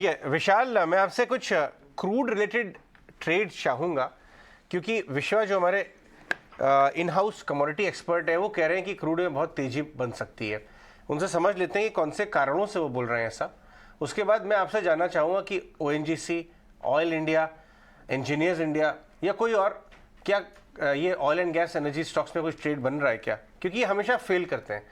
विशाल, मैं आपसे कुछ क्रूड रिलेटेड ट्रेड चाहूँगा, क्योंकि विश्वा जो हमारे इन हाउस कमोडिटी एक्सपर्ट है वो कह रहे हैं कि क्रूड में बहुत तेजी बन सकती है। उनसे समझ लेते हैं कि कौन से कारणों से वो बोल रहे हैं ऐसा। उसके बाद मैं आपसे जानना चाहूँगा कि ONGC, oil India, engineers India या कोई और, क्या ये oil and gas energy stocks में कुछ ट्रेड बन रहा है क्या? क्योंकि ये हमेशा फेल करते हैं,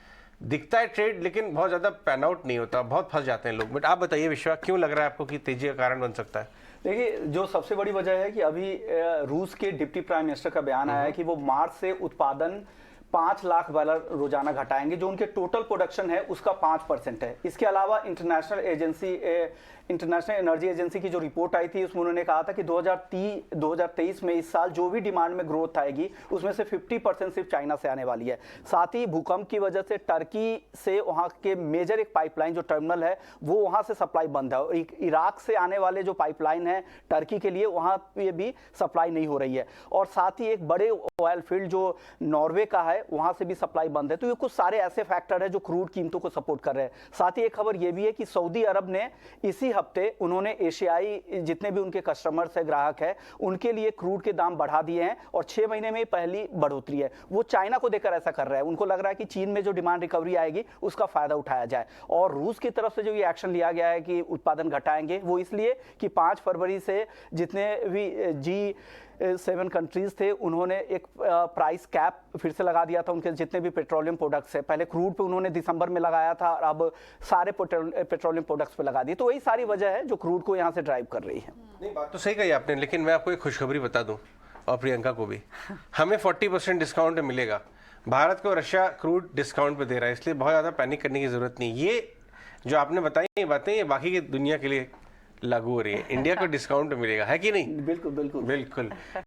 दिखता है ट्रेड लेकिन बहुत ज़्यादा पैन आउट नहीं होता, बहुत फंस जाते हैं लोग। बट आप बताइए विश्वा, क्यों लग रहा है आपको कि तेजी का कारण बन सकता है? देखिए, जो सबसे बड़ी वजह है कि अभी रूस के डिप्टी प्राइम मिनिस्टर का बयान आया है कि वो मार्च से उत्पादन 5 लाख बैरल रोजाना घटाएंगे, जो उनके टोटल प्रोडक्शन है उसका 5% है। इसके अलावा इंटरनेशनल एनर्जी एजेंसी की जो रिपोर्ट आई थी उसमें उन्होंने कहा था कि 2023 में इस साल जो भी डिमांड में ग्रोथ आएगी उसमें से 50% सिर्फ चाइना से आने वाली है। साथ ही भूकंप की वजह से टर्की से वहां के मेजर एक पाइपलाइन जो टर्मिनल है वो वहां से सप्लाई बंद है, और इराक से आने वाले जो पाइपलाइन है टर्की के लिए वहां पे भी सप्लाई नहीं हो रही है। और साथ ही एक बड़े ऑयल फील्ड जो नॉर्वे का है वहां से भी सप्लाई बंद है। तो ये कुछ सारे ऐसे फैक्टर है जो क्रूड कीमतों को सपोर्ट कर रहे हैं। साथ ही एक खबर ये भी है कि सऊदी अरब ने इसी हफ्ते उन्होंने एशियाई जितने भी उनके कस्टमर्स है, ग्राहक है, उनके लिए क्रूड के दाम बढ़ा दिए हैं और 6 महीने में पहली बढ़ोतरी है। वो चाइना को देकर ऐसा कर रहा है, उनको लग रहा है कि चीन में जो डिमांड रिकवरी आएगी उसका फायदा उठाया जाए। और रूस की तरफ से जो ये एक्शन लिया गया है कि उत्पादन घटाएंगे, वो इसलिए कि 5 फरवरी से जितने भी G7 कंट्रीज थे उन्होंने एक प्राइस कैप फिर से लगा दिया था उनके जितने भी पेट्रोलियम प्रोडक्ट्स है। पहले क्रूड पे उन्होंने दिसंबर में लगाया था और अब सारे पेट्रोलियम प्रोडक्ट्स पे लगा दी। तो वही सारी वजह है जो क्रूड को यहाँ से ड्राइव कर रही है। नहीं, बात तो सही कही आपने, लेकिन मैं आपको एक खुशखबरी बता दूं, और प्रियंका को भी, हमें 40% डिस्काउंट मिलेगा। भारत को रशिया क्रूड डिस्काउंट पे दे रहा है, इसलिए बहुत ज़्यादा पैनिक करने की जरूरत नहीं। ये जो आपने बताई ये बातें, ये बाकी की दुनिया के लिए लागू हो रही है। इंडिया को डिस्काउंट मिलेगा, है कि नहीं? बिल्कुल बिल्कुल बिल्कुल।